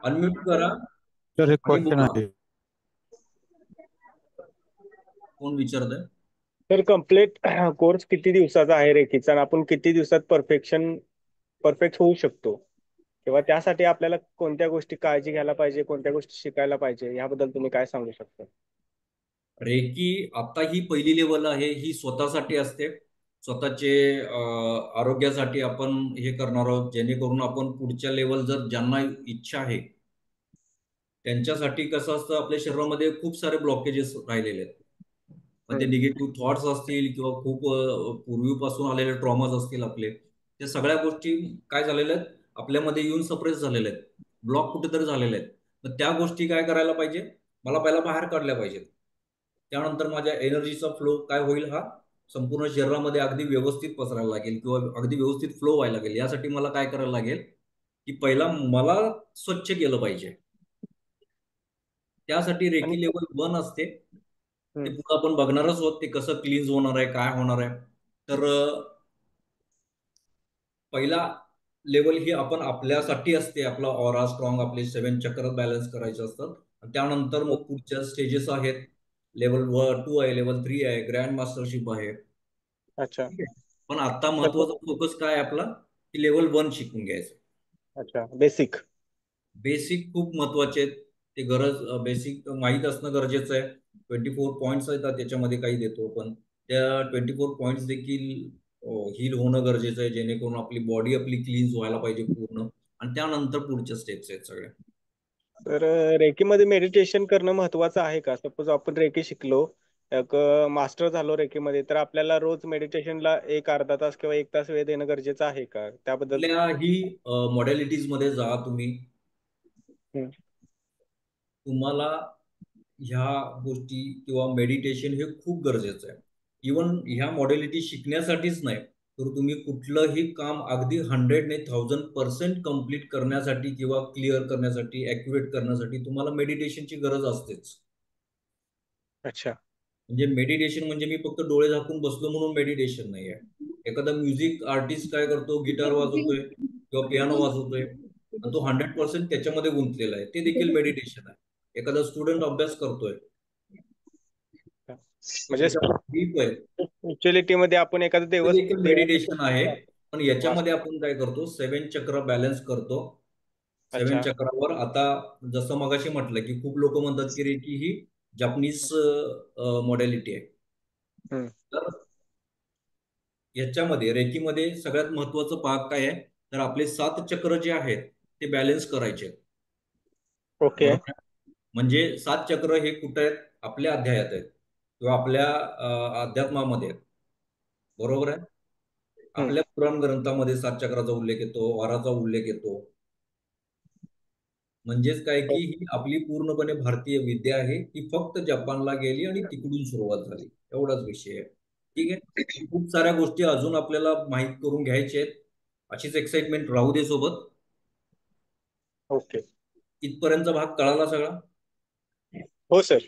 Unmute करा sir एक आणि क्वेश्चन बोला. आहे. कोण विचारतंय? तर कम्प्लीट कोर्स किती दिवसाचा आहे रेकीचा आणि आपण किती दिवसात परफेक्ट होऊ शकतो किंवा त्यासाठी आपल्याला कोणत्या गोष्टी काळजी घ्यायला पाहिजे, कोणत्या गोष्टी शिकायला पाहिजे, याबद्दल तुम्ही काय सांगू शकता? रेकी आता ही पहिली लेवल आहे, ही स्वतःसाठी असते. स्वतःचे आरोग्यासाठी आपण हे करणार आहोत, जेणेकरून आपण पुढच्या लेवल जर ज्यांना इच्छा आहे त्यांच्यासाठी कसं असतं, आपल्या शरीरामध्ये खूप सारे ब्लॉकेजेस राहिलेले आहेत. मग ते हम्म. निगेटिव्ह थॉट्स असतील किंवा खूप पूर्वीपासून आलेले ट्रॉमाज असतील आपले, त्या सगळ्या गोष्टी काय झालेल्या आहेत, आपल्यामध्ये येऊन सप्रेस झालेल्या आहेत, ब्लॉक कुठेतरी झालेले आहेत. मग त्या गोष्टी काय करायला पाहिजे, मला पहिला बाहेर काढल्या पाहिजेत. त्यानंतर माझ्या एनर्जीचा फ्लो काय होईल, हा संपूर्ण शरीरामध्ये अगदी व्यवस्थित पसरायला लागेल किंवा अगदी व्यवस्थित फ्लो व्हायला लागेल. यासाठी मला काय करायला लागेल, की पहिला मला स्वच्छ केलं पाहिजे. त्यासाठी आणि रेकी लेवल 1 असते. ते हम्म. पुढे आपण बघणारच आहोत, ते कसं क्लीन्स होणार आहे, काय होणार आहे. तर पहिला लेवल ही आपण आपल्यासाठी असते, आपला ऑरा स्ट्रॉंग, आपले 7 चक्र बॅलन्स करायचे असतात. आणि त्यानंतर मग पुढच्या स्टेजेस आहेत. लेवल 2 आहे, लेवल 3 आहे, ग्रँड मास्टरशिप आहे. अच्छा. ठीक आहे. पण आता तर महत्वाचा फोकस काय आहे आपला, की लेवल 1 शिकून घ्यायचं. अच्छा, बेसिक. बेसिक खूप महत्वाचे आहेत. ते गरज बेसिक माहीत असणं गरजेचं आहे. 24 पॉईंट्स आहेत त्याच्यामध्ये काही देतो, पण त्या 24 पॉईंट्स देखील हील होणं गरजेचं आहे, जेणेकरून आपली बॉडी आपली क्लीन्स व्हायला पाहिजे पूर्ण. आणि त्यानंतर पुढच्या स्टेप्स आहेत सगळ्या. तर रेकीमध्ये मेडिटेशन करणं महत्वाचं आहे का? सपोज आपण रेकी शिकलो, एक मास्टर झालो रेकीमध्ये, तर आपल्याला रोज मेडिटेशनला एक अर्धा तास किंवा एक तास वेळ देणं गरजेचं आहे का? त्याबद्दल. कुठल्याही मॉडॅलिटीज मध्ये जा तुम्ही, हम्म. तुम्हाला ह्या गोष्टी किंवा मेडिटेशन हे खूप गरजेचं आहे. इवन ह्या मॉडेलिटी शिकण्यासाठीच नाही, तर तुम्ही कुठलंही काम अगदी 100 ने 1000% कम्प्लीट करण्यासाठी किंवा क्लिअर करण्यासाठी, ॲक्युरेट करण्यासाठी तुम्हाला मेडिटेशनची गरज असतेच. अच्छा. म्हणजे मेडिटेशन म्हणजे मी फक्त डोळे झाकून बसलो म्हणून मेडिटेशन नाही आहे. एखादा म्युझिक आर्टिस्ट काय करतो, गिटार वाजवतोय किंवा पियानो वाजवतोय आणि तो 100% त्याच्यामध्ये गुंतलेला आहे, ते देखील मेडिटेशन आहे. एखादा स्टुडंट अभ्यास करतोय, तो म्हणजे त्याच्यामध्ये डीप आहे, स्पिरिच्युअलिटी मध्ये आपण एखादा ते देवच देखील मेडिटेशन आहे. देवाचं पण याच्यामध्ये वास्तव. आपण काय करतो, 7 चक्र बॅलन्स करतो. 7 अच्छा. चक्रावर आता जसं मगाशी म्हटलं, की खूप लोक म्हणतात की रेकी ही जपनीज मॉडॅलिटी आहे. हम्म. तर याच्यामध्ये रेकीमध्ये सगळ्यात महत्वाचं भाग काय आहे, तर आपले 7 चक्र जे आहेत ते बॅलन्स करायचे आहेत. ओके. बरोबर आहे? म्हणजे 7 चक्र हे कुठे आहेत, आपल्या अध्यायात आहेत किंवा आपल्या अध्यात्मामध्ये आहेत. बरोबर आहे? हम्म. आपल्या पुराण ग्रंथामध्ये 7 चक्राचा उल्लेख येतो, वाराचा उल्लेख येतो. म्हणजेच काय, की ही आपली पूर्णपणे भारतीय विद्या आहे, ती फक्त जपानला गेली आणि तिकडून सुरुवात झाली. एवढाच विषय आहे. ठीक आहे. खूप साऱ्या गोष्टी अजून आपल्याला माहीत करून घ्यायच्या आहेत. अशीच एक्साइटमेंट राहू दे सोबत. ओके. इथपर्यंतचा भाग कळाला सगळा. हो सर.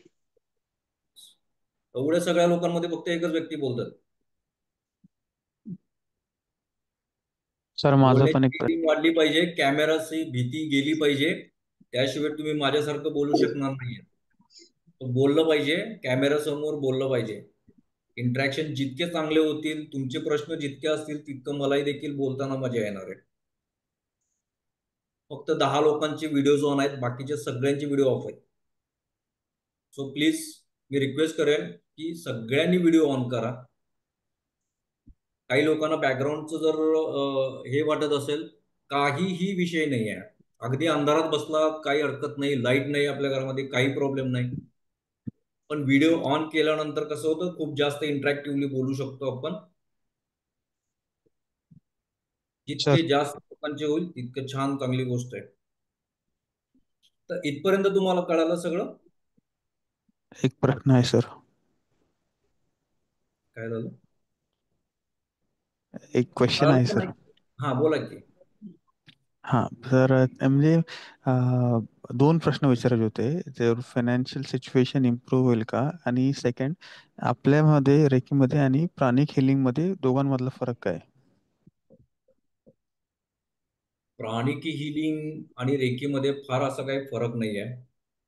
एवढ्या सगळ्या लोकांमध्ये फक्त एकच व्यक्ती बोलतात. सर माझा पण बोलण्याची एक रीडिंग वाढली पाहिजे, कॅमेराची भीती गेली पाहिजे. त्याशिवाय तुम्ही माझ्यासारखं बोलू शकणार नाहीये. तो बोललं पाहिजे, कॅमेरासमोर बोललं पाहिजे. इंटरॅक्शन जितके चांगले होतील, तुमचे प्रश्न जितके असतील, तितकं मलाही देखील बोलताना मजा येणार आहे. फक्त 10 लोकांचे व्हिडिओज ऑन आहेत, बाकीचे सगळ्यांचे व्हिडिओ ऑफ आहेत. सो प्लीज मी रिक्वेस्ट करेन, की सगळ्यांनी व्हिडिओ ऑन करा. काही लोकांना बॅकग्राऊंडचं जर हे वाटत असेल, काहीही विषय नाही आहे. अगदी अंधारात बसला काही हरकत नाही, लाईट नाही आपल्या घरामध्ये काही प्रॉब्लेम नाही. पण व्हिडिओ ऑन केल्यानंतर कसं होतं, खूप जास्त इंटरॅक्टिव्हली बोलू शकतो आपण. जितके सर जास्त लोकांचे होईल तितकं छान, चांगली गोष्ट आहे. तर इथपर्यंत तुम्हाला कळालं सगळं? एक प्रश्न आहे सर. काय झालं? एक क्वेश्चन कळालं आहे का सर. नाही? हा बोला की. हां सर, म्हणजे दोन प्रश्न विचारायचे होते. तर फायनान्शियल सिच्युएशन इम्प्रूव्ह होईल का? आणि सेकंड, आपल्यामध्ये रेकीमध्ये आणि प्राणिक हिलिंगमध्ये दोघांमधला फरक काय? प्राणिक हिलिंग आणि रेकीमध्ये फार असा काही फरक नाही आहे.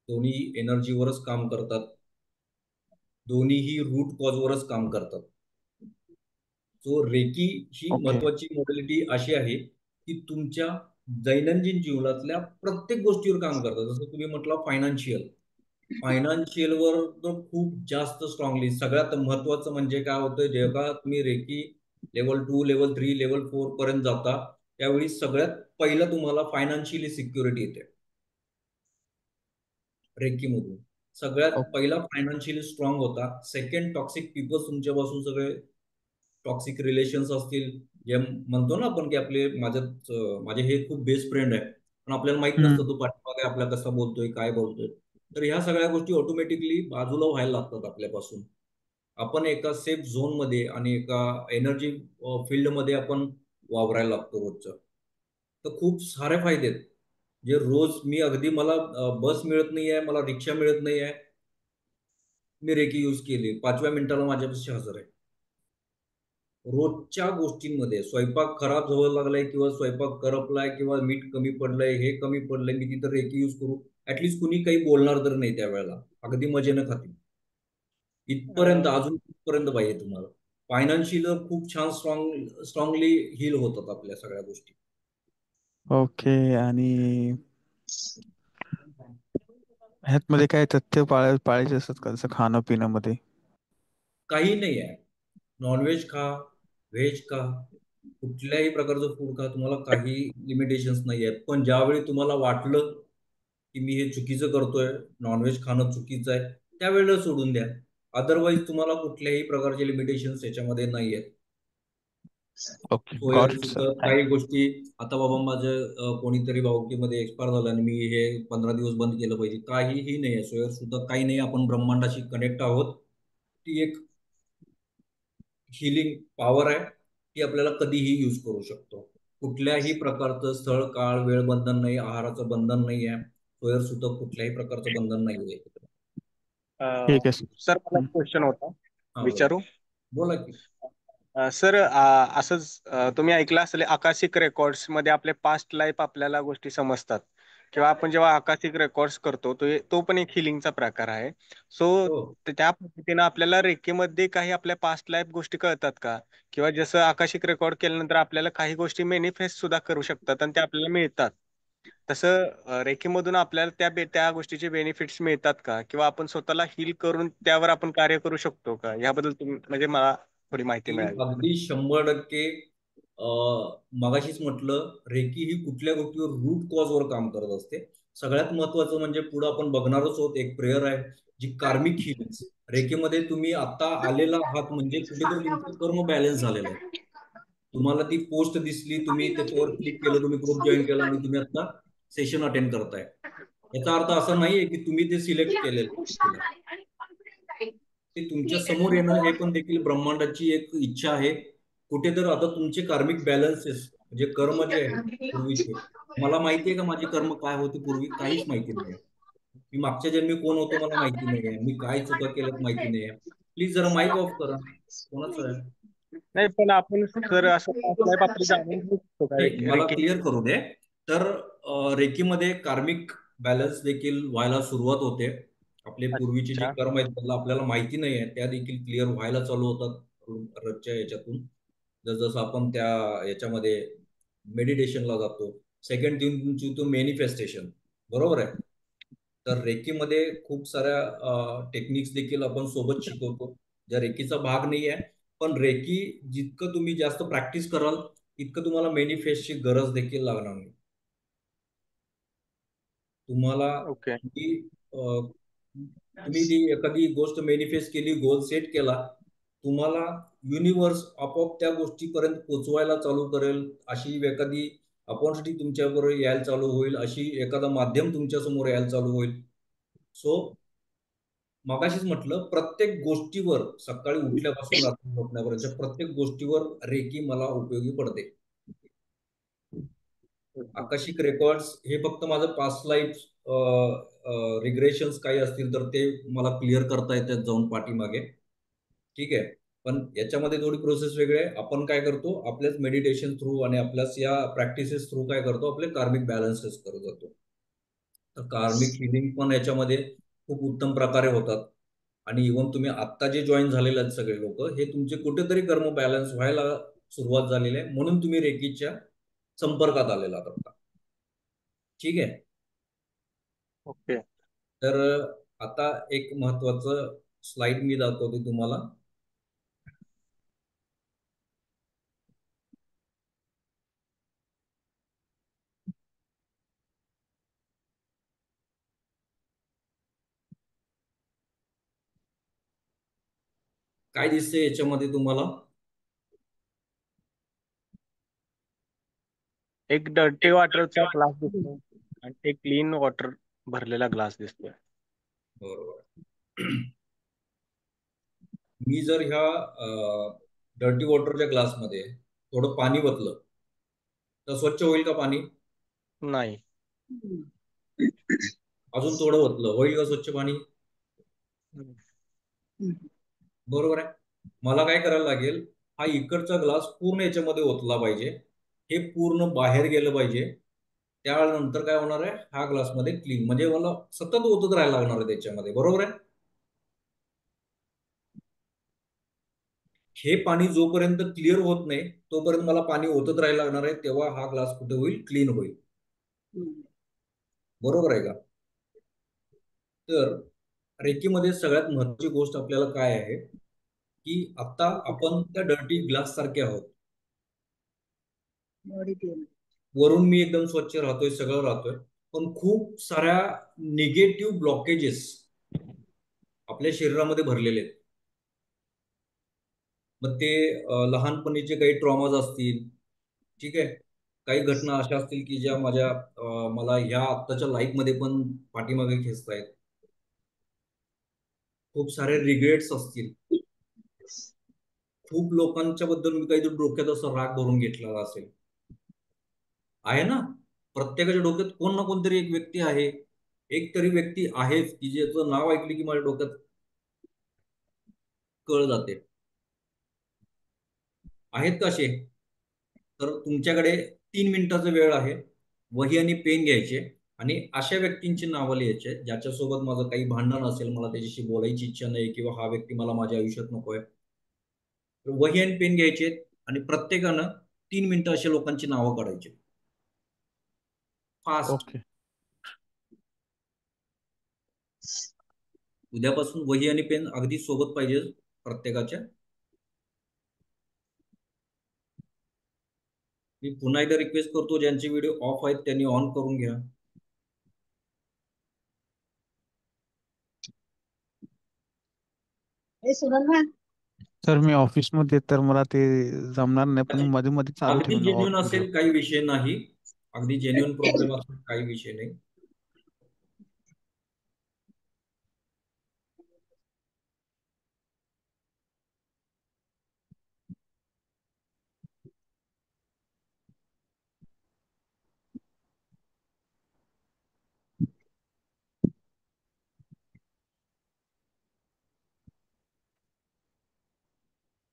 दोन्ही एनर्जीवरच काम करतात. दोन्हीही रूट कॉजवरच काम करतात. सो रेकी ही ओके. महत्वाची मोडॅलिटी अशी आहे की तुमच्या दैनंदिन जीवनातल्या प्रत्येक गोष्टीवर काम करतात. जसं तुम्ही म्हटलं फायनान्शियलवर तर खूप जास्त स्ट्रॉंगली. सगळ्यात महत्वाचं म्हणजे काय होतं, जेव्हा तुम्ही रेकी लेवल 2, लेवल 3, लेवल 4 पर्यंत जाता, त्यावेळी सगळ्यात पहिलं तुम्हाला फायनान्शियली सिक्युरिटी येते रेकीमधून. सगळ्यात ओके. पहिला फायनान्शियली स्ट्रॉंग होता. सेकंड, टॉक्सिक पीपल्स तुमच्यापासून सगळे टॉक्सिक रिलेशन्स असतील, जे म्हणतो ना आपण की माझे हे खूप बेस्ट फ्रेंड आहे, पण आपल्याला माहित नसतं तो पाठीमागे आपल्या कसा बोलतोय, काय बोलतोय. तर ह्या सगळ्या गोष्टी ऑटोमॅटिकली बाजूला व्हायला लागतात आपल्यापासून. आपण एका सेफ झोनमध्ये आणि एका एनर्जी फील्डमध्ये आपण वावरायला लागतो रोजचं. तर खूप सारे फायदे आहेत, जे रोज मला बस मिळत नाहीये, मला रिक्षा मिळत नाहीये, मी रेकी यूज केली, 5व्या मिनिटाला माझ्यापाशी हजर आहे. रोजच्या गोष्टींमध्ये स्वयंपाक खराब व्हायला लागलाय किंवा स्वयंपाक करपलाय किंवा मीठ कमी पडलंय, हे कमी पडलंय, मी तिथं रेकी यूज करू, ऍटलीस्ट कुणी काही बोलणार तर नाही त्यावेळेला, अगदी मजेनं खातील. इथपर्यंत, अं, अजून इथपर्यंत पाहिजे तुम्हाला. फायनान्शियल खूप छान स्ट्रॉंगली हील होतात आपल्या सगळ्या गोष्टी. ओके. आणि ह्यातमध्ये काय तथ्य पाळायचे असतात का, जसं खाणं पिण्यामध्ये? काही नाही आहे. नॉनव्हेज खा, व्हेज खा, कुठल्याही प्रकारचं फूड खा, तुम्हाला काही लिमिटेशन्स नाही आहेत. पण ज्यावेळी तुम्हाला वाटलं की मी हे चुकीचं करतोय, नॉनव्हेज खाणं चुकीचं आहे, त्यावेळेला सोडून द्या. अदरवाईज तुम्हाला कुठल्याही प्रकारचे लिमिटेशन्स याच्यामध्ये नाही आहेत. Okay, so you're got it sir. सुद्धा काही गोष्टी, आता बाबा माझं कोणीतरी भाऊकीमध्ये एक्सपायर झालं आणि मी हे 15 दिवस बंद केलं पाहिजे, काहीही नाही आहे. सोयर सुद्धा काही नाही. आपण ब्रह्मांडाशी कनेक्ट आहोत. ती एक हिलिंग पॉवर आहे, ती आपल्याला कधीही यूज करू शकतो. कुठल्याही प्रकारचं स्थळ, काळ, वेळ बंधन नाही, आहाराचं बंधन नाही आहे. सोयर सुद्धा कुठल्याही प्रकारचं बंधन नाही आहे. ठीक आहे सर. सर मला एक क्वेश्चन होता, हा बोला. विचारू? बोला की. सर, असंच तुम्ही ऐकलं असेल, आकाशिक रेकॉर्ड्स मध्ये आपले पास्ट लाईफ आपल्याला गोष्टी समजतात, किंवा आपण जेव्हा आकाशिक रेकॉर्ड्स करतो तो पण एक हिलिंगचा प्रकार आहे. सो हो. त्या पद्धतीने आपल्याला रेकीमध्ये काही आपल्या पास्ट लाईफ गोष्टी कळतात का? किंवा जसं आकाशिक रेकॉर्ड केल्यानंतर आपल्याला काही गोष्टी मॅनिफेस्ट सुद्धा करू शकतात आणि त्या आपल्याला मिळतात, तसं रेकीमधून आपल्याला त्या गोष्टीचे बेनिफिट्स मिळतात का? किंवा आपण स्वतःला हील करून त्यावर आपण कार्य करू शकतो का? याबद्दल तुम्ही, म्हणजे मला थोडी माहिती ती मिळावी. अगदी 100% मगाशीच म्हटलं, रेकी ही कुठल्या गोष्टीवर रूट कॉजवर काम करत असते. सगळ्यात महत्वाचं म्हणजे पुढे आपण बघणारच आहोत, एक प्रेयर आहे जी कार्मिक हिलिंग. रेकीमध्ये तुम्ही आता आलेला आहात म्हणजे कुठेतरी तुमचं कर्म बॅलन्स झालेलं आहे. तुम्हाला ती पोस्ट दिसली, तुम्ही त्याच्यावर क्लिक केलं, तुम्ही ग्रुप जॉईन केला आणि तुम्ही आता सेशन अटेंड करताय. याचा अर्थ असा नाहीये की तुम्ही ते सिलेक्ट केलेलं. ते तुमच्या समोर येणं हे पण देखील ब्रह्मांडाची एक इच्छा आहे. कुठेतरी आता तुमचे कार्मिक बॅलन्सेस, म्हणजे कर्म जे आहे पूर्वीचे, मला माहिती आहे का माझे कर्म काय होते पूर्वी? काहीच माहिती नाही. मी मागच्या जन्मी कोण होतो मला माहिती नाहीये. मी काय चुका केल्यात माहिती नाहीये. प्लीज जरा माईक ऑफ करा. कोणाचं आहे? नाही, पण आपण सर असं past life आपली जाणून घेऊ शकतो का नाही, मला रेकी? क्लिअर करू दे. तर रेकीमध्ये कार्मिक बॅलन्स देखील व्हायला सुरुवात होते. आपले पूर्वीचे जे अच्छा. कर्म आहेत त्याला आपल्याला माहिती नाही आहे, त्या देखील क्लिअर व्हायला चालू होतात रोजच्या याच्यातून. जसं आपण त्या याच्यामध्ये मेडिटेशनला जातो. सेकंड थिंग तुमची तो मॅनिफेस्टेशन, बरोबर आहे. तर रेकीमध्ये खूप साऱ्या टेक्निक्स देखील आपण सोबत शिकवतो, ज्या रेकीचा भाग नाही आहे. पण रेकी जितकं तुम्ही जास्त प्रॅक्टिस कराल तितकं तुम्हाला मॅनिफेस्टची गरज देखील लागणार नाही. तुम्हाला ओके. तुम्ही ती एखादी गोष्ट मॅनिफेस्ट केली, गोल सेट केला, तुम्हाला युनिव्हर्स आपोआप त्या गोष्टीपर्यंत पोहोचवायला चालू करेल. अशी एखादी अपॉर्च्युनिटी तुमच्याबरोबर यायला चालू होईल, अशी एखादा माध्यम तुमच्या समोर यायला चालू होईल. सो मगाशीच म्हटलं, प्रत्येक गोष्टीवर सकाळी उठल्यापासून रात्री झोपण्यापर्यंतच्या प्रत्येक गोष्टीवर रेकी मला उपयोगी पडते. आकाशिक रेकॉर्ड्स हे फक्त माझं पास्ट लाईफ रिग्रेशन्स काही असतील तर ते मला क्लिअर करता येतात जाऊन पाठीमागे. ठीक आहे. पण याच्यामध्ये थोडी प्रोसेस वेगळी आहे. आपण काय करतो, आपल्याच मेडिटेशन थ्रू आणि आपल्याच या प्रॅक्टिसेस थ्रू काय करतो, आपले कार्मिक बॅलन्सेस करत जातो. तर कार्मिक हिलिंग पण याच्यामध्ये खूप उत्तम प्रकारे होतात. आणि इव्हन तुम्ही आत्ता जे जॉईन झालेले आहेत सगळे लोक, हे तुमचे कुठेतरी कर्म बॅलन्स व्हायला सुरुवात झालेली आहे, म्हणून तुम्ही रेकीच्या संपर्कात आलेला आहात आता. ठीक आहे. ओके. तर आता एक महत्वाचं स्लाइड मी दाखवते तुम्हाला. काय दिसतंय याच्यामध्ये तुम्हाला? एक डर्टी वॉटरचा ग्लास दिसतोय आणि एक क्लीन वॉटर भरलेला ग्लास दिसतोय. बरोबर. मी जर ह्या डर्टी वॉटरच्या ग्लासमध्ये थोडं पाणी ओतलं तर स्वच्छ होईल का पाणी? नाही. अजून थोडं ओतलं होईल का स्वच्छ पाणी? बरोबर आहे. मला काय करायला लागेल, हा इकडचा ग्लास पूर्ण याच्यामध्ये ओतला पाहिजे, हे पूर्ण बाहेर गेलं पाहिजे. त्यानंतर काय होणार आहे, हा ग्लासमध्ये क्लीन, म्हणजे मला सतत ओतत राहायला लागणार आहे त्याच्यामध्ये. बरोबर आहे. हे पाणी जोपर्यंत क्लिअर होत नाही तोपर्यंत मला पाणी ओतत राहायला लागणार आहे, तेव्हा हा ग्लास कुठे होईल, क्लीन होईल. बरोबर आहे का? तर रेकीमध्ये सगळ्यात महत्वाची गोष्ट आपल्याला काय आहे, की आता आपण त्या डर्टी ग्लास सारखे आहोत. वरून मी एकदम स्वच्छ राहतोय, सगळं राहतोय, पण खूप साऱ्या निगेटिव्ह ब्लॉकेजेस आपल्या शरीरामध्ये भरलेले आहेत. मग ते लहानपणीचे काही ट्रॉमाज असतील, ठीक आहे, काही घटना अशा असतील की ज्या मला ह्या आत्ताच्या लाईफमध्ये पण पाठीमागे खेचतायत. खूप सारे रिग्रेट्स असतील. खूप लोकांच्या बद्दल मी काहीतरी डोक्यात असं राग भरून घेतलेला असेल. आहे ना, प्रत्येकाच्या डोक्यात कोण ना कोणतरी एक व्यक्ती आहे, एक तरी व्यक्ती आहेच की ज्याचं नाव ऐकली की माझ्या डोक्यात कळ जाते. आहेत का असे? तर तुमच्याकडे 3 मिनिटाचा वेळ आहे. वही आणि पेन घ्यायचे आणि अशा व्यक्तींची नावं लिहायचे ज्याच्यासोबत माझं काही भांडण असेल, मला त्याच्याशी बोलायची इच्छा नाही किंवा हा व्यक्ती मला माझ्या आयुष्यात नकोय. तर वही आणि पेन घ्यायचे आणि प्रत्येकानं 3 मिनिटं अशा लोकांची नावं काढायची. फास्ट. ओके. उद्यापासून वही आणि पेन अगदी सोबत पाहिजे प्रत्येकाच्या. मी पुन्हा एकदा रिक्वेस्ट करतो, ज्यांचे व्हिडिओ ऑफ आहेत त्यांनी ऑन करून घ्या. सर मी ऑफिसमध्ये तर मला ते जमणार नाही, पण मध्ये मध्ये चालू अगदी ठेवीन जेन्युन व्हिडिओ. असेल काही विषय नाही, अगदी जेन्युन प्रॉब्लेम असेल काही विषय नाही.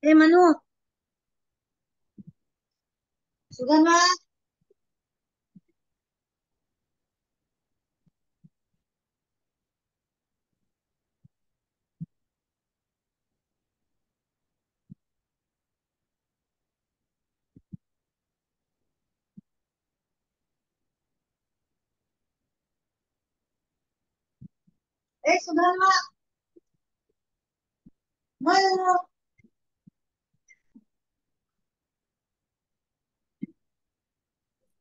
ए मनू, सुगंधा, ए सुगंधा, मनू.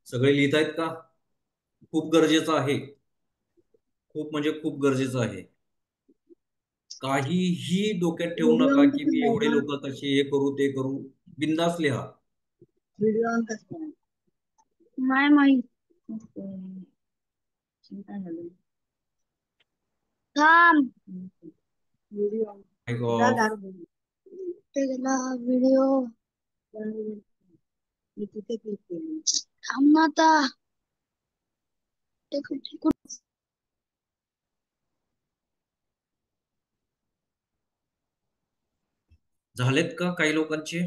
सगळे लिहित आहेत का? खूप गरजेचं आहे, खूप म्हणजे खूप गरजेचं आहे. काहीही डोक्यात ठेवू व्हिडिओ नका ऑन की कसं मी एवढे करायचा? लोक कसे हे करू ते करू. बिंदास लिहा. व्हिडिओ ऑन कसं करायचा? नाही माहित. काय झालं? थांब. Video on. जा ऑफ. दारू बंद. ते गेला व्हिडिओ. मी तिथे क्लिक केली. थांब ना आता. ते कुठे झालेत का काही लोकांचे?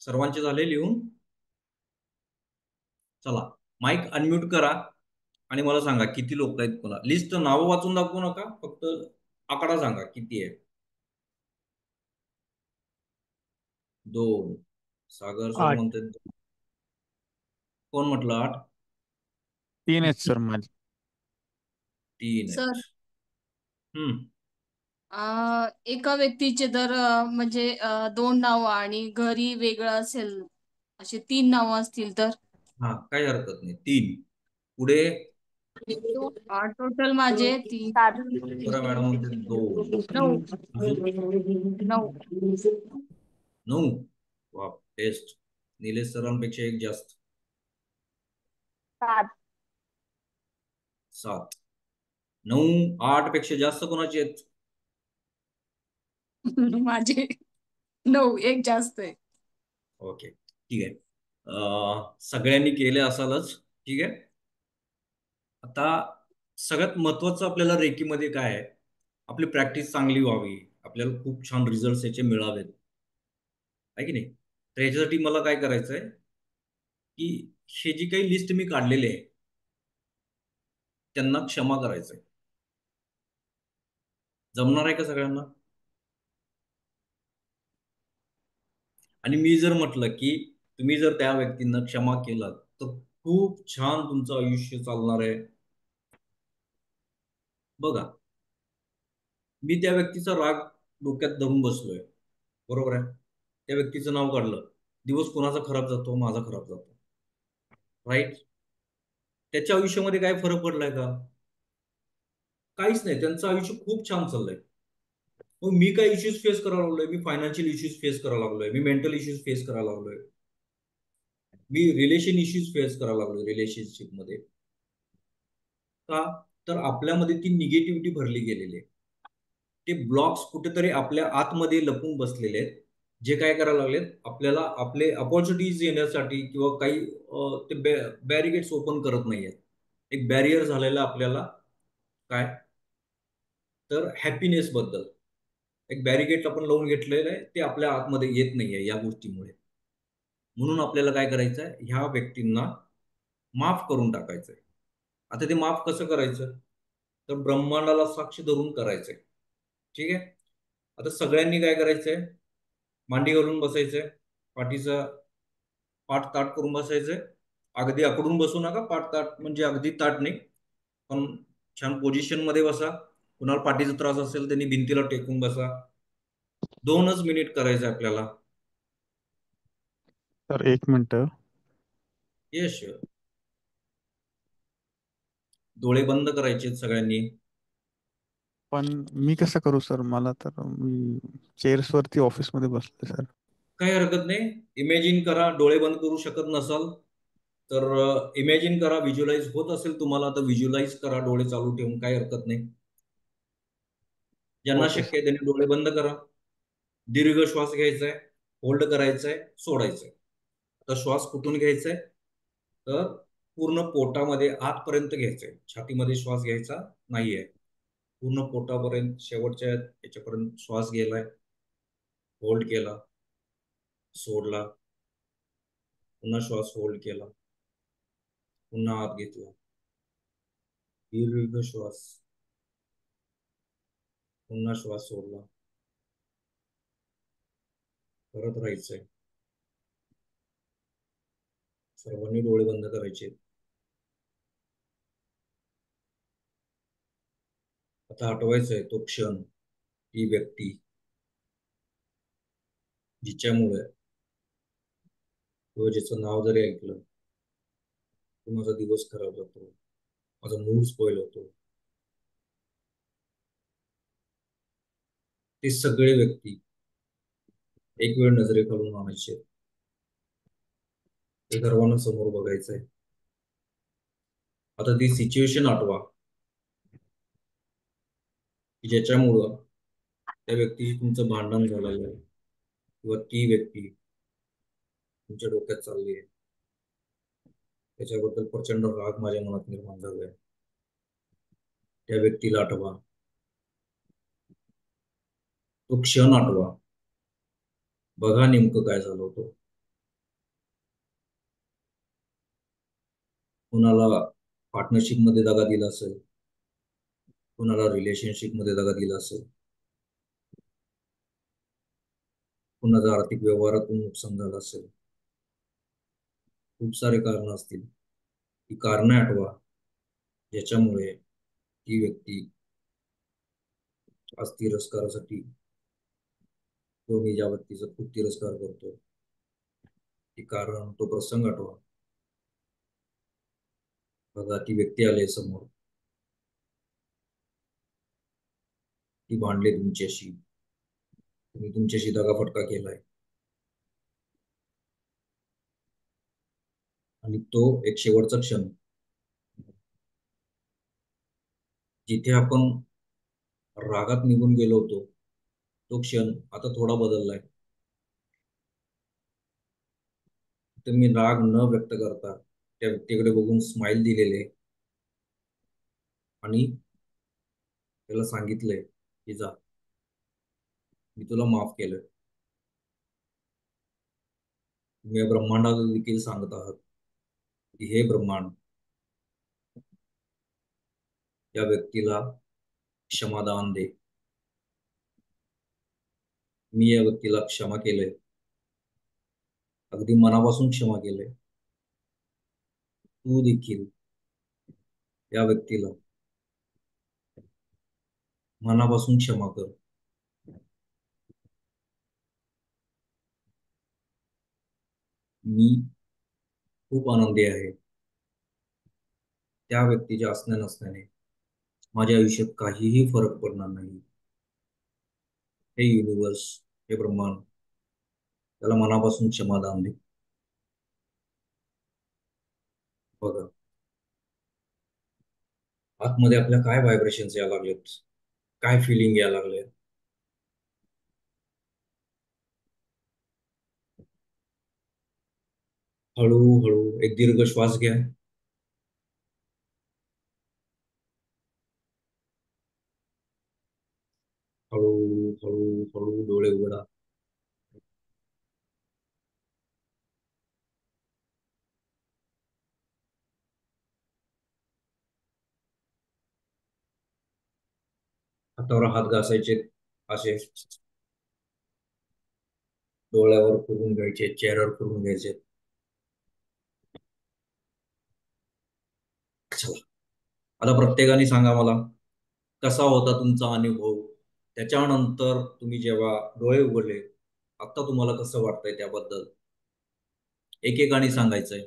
सर्वांचे झाले लिहून? चला, माईक अनम्यूट करा आणि मला सांगा किती लोक आहेत. कोणा लिस्ट नावं वाचून दाखवू नका, फक्त आकडा सांगा किती आहे. 2. सागर सर 8. म्हणतात. कोण म्हटलं 8? 3 आहेत सर माझे. 3 सर आहेत. हम्म. एका व्यक्तीचे जर म्हणजे 2 नावं आणि घरी वेगळं असेल असे 3 नावं असतील तर हा, काही हरकत नाही. 3 पुढे. टोटल माझे 3 बरं मॅडम म्हणते 2. 9 9 9. वा, टेस्ट. निलेश सरांपेक्षा एक जास्त. 7. 7. 9 8 पेक्षा जास्त कोणाचे आहेत? माझे 9 एक जास्त आहे. ओके, ठीक आहे. सगळ्यांनी केले असालच. ठीक आहे. आता सगळ्यात महत्वाचं आपल्याला रेकीमध्ये काय आहे, आपली प्रॅक्टिस चांगली व्हावी, आपल्याला खूप छान रिझल्ट याचे मिळावेत, आहे की नाही. तर याच्यासाठी मला काय करायचं आहे की हे जी काही लिस्ट मी काढलेली आहे त्यांना क्षमा करायचंय. जमणार आहे का सगळ्यांना? आणि मी जर म्हटलं की तुम्ही जर त्या व्यक्तींना क्षमा केलात तर खूप छान तुमचं आयुष्य चालणार आहे. बघा, मी त्या व्यक्तीचा राग डोक्यात धरून बसलोय, बरोबर आहे. त्या व्यक्तीचं नाव काढलं, दिवस कोणाचा खराब जातो? माझा खराब जातो, राईट. त्याच्या आयुष्यामध्ये काय फरक पडलाय का? काहीच नाही. त्यांचं आयुष्य खूप छान चाललंय. मग मी काय इश्यूज फेस करायला लागलोय? मी फायनान्शियल इश्यूज फेस करायला लागलोय, मी मेंटल इश्यूज फेस करायला लागलोय, मी रिलेशन इश्यूज फेस करायला लागलोय रिलेशनशिप मध्ये. का? तर आपल्यामध्ये ती निगेटिव्हिटी भरली गेलेली आहे. ते ब्लॉक्स कुठेतरी आपल्या आतमध्ये लपून बसलेले आहेत, जे काय करायला लागलेत आपल्याला आपले अपॉर्च्युनिटीज येण्यासाठी किंवा काही ते बॅरिगेट्स ओपन करत नाहीयेत. एक बॅरियर झालेला आपल्याला काय, तर हॅपीनेस बद्दल एक बॅरिगेट आपण लावून घेतलेलं आहे, ते आपल्या आतमध्ये येत नाहीये या गोष्टीमुळे. म्हणून आपल्याला काय करायचं आहे, ह्या व्यक्तींना माफ करून टाकायचंय. आता ते माफ कसं करायचं? तर ब्रह्मांडाला साक्ष धरून करायचंय. ठीक आहे. आता सगळ्यांनी काय करायचंय, मांडी घालून बसायचंय, पाठीचा पाठ ताट करून बसायचंय. अगदी आकडून बसू नका, पाठ ताट म्हणजे अगदी ताट नाही, पण छान पोझिशन मध्ये बसा. कुणाला पाठीचा त्रास असेल त्यांनी भिंतीला टेकून बसा. 2च मिनिट करायचं आपल्याला. Sir 1 minute. यश, डोळे बंद करायचे सगळ्यांनी. पण मी कसं करू सर? मला तर मी चेअर्स वरती ऑफिसमध्ये बसले सर. काही हरकत नाही. इमॅजिन करा. डोळे बंद करू शकत नसाल तर इमॅजिन करा. व्हिज्युअलाइज होत असेल तुम्हाला तर व्हिज्युअलाइज करा डोळे चालू ठेवून, काही हरकत नाही. ज्यांना ओके शक्य सर. आहे त्यांनी डोळे बंद करा. दीर्घ श्वास घ्यायचा आहे, होल्ड करायचा आहे, सोडायचा आहे. आता श्वास कुठून घ्यायचा आहे, तर पूर्ण पोटामध्ये आतपर्यंत घ्यायचा आहे. छातीमध्ये श्वास घ्यायचा नाहीये. पूर्ण पोटापर्यंत शेवटच्या याच्यापर्यंत श्वास गेलाय, होल्ड केला, सोडला, पुन्हा श्वास होल्ड केला, पुन्हा आत घेतला, दीर्घ श्वास, पुन्हा श्वास सोडला, परत राहायचंय. सर्वांनी डोळे बंद करायचे. आता आठवायचंय तो क्षण, ती व्यक्ती जिच्यामुळे किंवा ज्याचं नाव जरी ऐकलं तर माझा दिवस खराब जातो, माझा मूड स्पॉइल होतो. ते सगळे व्यक्ती एक वेळ नजरेखालून आणायचे. ते सर्वांना समोर बघायचंय. आता ती सिच्युएशन आठवा की ज्याच्यामुळं त्या व्यक्तीशी तुमचं भांडण झालेलं आहे किंवा ती व्यक्ती तुमच्या डोक्यात चालली आहे, त्याच्याबद्दल प्रचंड राग माझ्या मनात निर्माण झालाय. त्या व्यक्तीला आठवा, तो क्षण आठवा बघा नेमकं काय झालं होतं. कुणाला पार्टनरशिप मध्ये दगा दिला असेल, कुणाला रिलेशनशिप मध्ये दगा दिला असेल, कुणाचं आर्थिक व्यवहारातून नुकसान झालं असेल. खूप सारे कारण असतील. ती कारणं आठवा ज्याच्यामुळे ती व्यक्ती आज तिरस्कारासाठी, तो मी ज्या व्यक्तीचा खूप तिरस्कार करतो, ती कारण, तो प्रसंग आठवा. बघा ती व्यक्ती आली समोर, ती भांडली तुमच्याशी, तुम्ही तुमच्याशी दगाफटका केलाय, आणि तो एक शेवटचा क्षण जिथे आपण रागात निघून गेलो होतो, तो क्षण आता थोडा बदललाय. तर मी राग न व्यक्त करता त्या व्यक्तीकडे बघून स्माइल दिलेले आणि त्याला सांगितलंय की जा, मी तुला माफ केलं. तुम्ही या ब्रह्मांडाला देखील सांगत आहात की हे ब्रह्मांड, या व्यक्तीला क्षमादान दे. मी या व्यक्तीला क्षमा केलंय, अगदी मनापासून क्षमा केलंय. तू देखील या व्यक्तीला मनापासून क्षमा कर. मी खूप आनंदी आहे. त्या व्यक्तीच्या असण्या नसण्याने माझ्या आयुष्यात काहीही फरक पडणार नाही. हे युनिवर्स, हे ब्रह्मांड त्याला मनापासून क्षमादान दे. बघा आतमध्ये आपल्या काय व्हायब्रेशन्स यायला लागलेत, काय फिलिंग यायला लागले. हळूहळू एक दीर्घ श्वास घ्या. हळू हळू हळू डोळे उघडा. हातावर हात घासायचे, असे डोळ्यावर फिरून घ्यायचे, चेहऱ्यावर फिरून घ्यायचे. चला आता प्रत्येकाने सांगा मला, कसा होता तुमचा अनुभव. त्याच्यानंतर तुम्ही जेव्हा डोळे उघडले, आता तुम्हाला कसं वाटतंय त्याबद्दल एकेकाने सांगायचंय.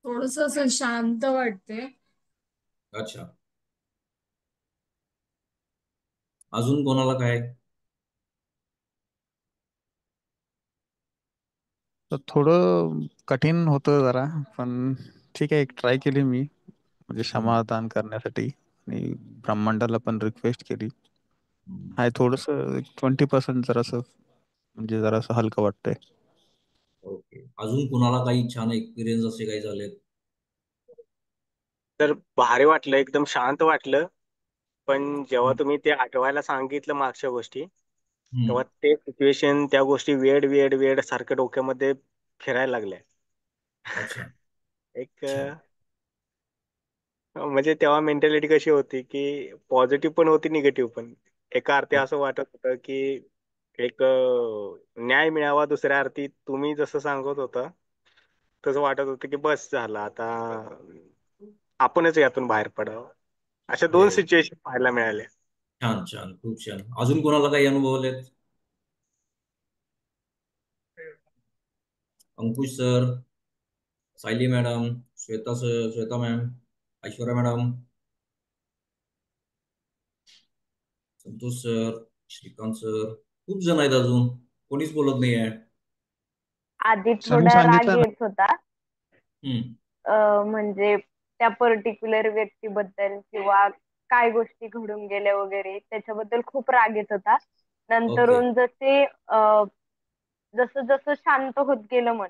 थोडस असं शांत वाटते. अच्छा, अजून कोणाला काय? तर थोडं कठीण होतं जरा, पण ठीक आहे, एक ट्राय केली मी, म्हणजे हम्म, क्षमादान करण्यासाठी, आणि ब्रह्मांडाला पण रिक्वेस्ट केली. हम्म. हाय थोडस 20% जरासं, म्हणजे जरासं हलकं वाटतंय. ओके, अजून कुणाला काही छान एक्सपिरियन्स असे काही झालेत? तर भारी वाटलं, एकदम शांत वाटलं. पण जेव्हा हम्म, तुम्ही ते आठवायला सांगितलं मागच्या गोष्टी, तेव्हा हम्म. ते सिच्युएशन, त्या गोष्टी वेड वेड वेड सारखं डोक्यामध्ये फिरायला लागल्या. अच्छा, एक छान. म्हणजे तेव्हा मेंटॅलिटी कशी होती की पॉझिटिव्ह पण होती, निगेटिव्ह पण. एका अर्थी ओ- असं वाटत होतं की एक न्याय मिळावा, दुसऱ्या अर्थी तुम्ही जसं सांगत होता तसं वाटत होतं की बस झालं आता, आपणच यातून बाहेर पडावं. अशा दोन अरे वा. सिच्युएशन पाहायला मिळाल्या. छान छान, खूप छान. अजून कोणाला काही अनुभव आलेत? Ankush sir, Sayali madam, Shweta sir, Shweta ma'am, Aishwarya madam, Santosh sir, Shrikant sir. खूप जण आहेत, अजून कोणीच बोलत नाही आहे. आधी सरांनी थोडा राग सांगितलं ना. येत होता, हम्म, म्हणजे त्या पर्टिक्युलर व्यक्तीबद्दल किंवा काय गोष्टी घडून गेल्या वगैरे त्याच्याबद्दल खूप राग येत होता. ओके. नंतरून जसं जसं शांत होत गेलं मन,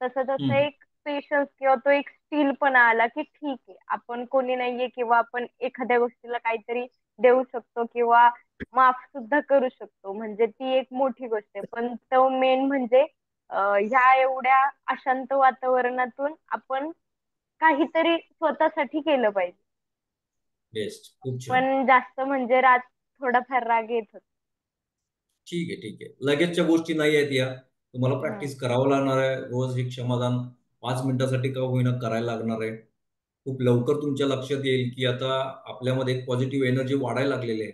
तसं तसं हम्म, एक पेशन्स किंवा तो एक फीलपणा आला की ठीक आहे, आपण कोणी नाहीये किंवा आपण एखाद्या गोष्टीला काहीतरी देऊ शकतो किंवा माफ सुद्धा करू शकतो, म्हणजे ती एक मोठी गोष्ट आहे. पण तो मेन म्हणजे ह्या एवढ्या अशांत वातावरणातून आपण काहीतरी स्वतःसाठी केलं पाहिजे. बेस्ट, खूप छान. पण जास्त म्हणजे थोडाफार राग येत होता. ठीक आहे, ठीक आहे. लगेचच्या गोष्टी नाही आहेत या. तुम्हाला प्रॅक्टिस करावं लागणार आहे. रोज हे क्षमादान 5 मिनिटासाठी का होईना करायला लागणार आहे. खूप लवकर तुमच्या लक्षात येईल की आता आपल्यामध्ये एक पॉझिटिव्ह एनर्जी वाढायला लागलेली आहे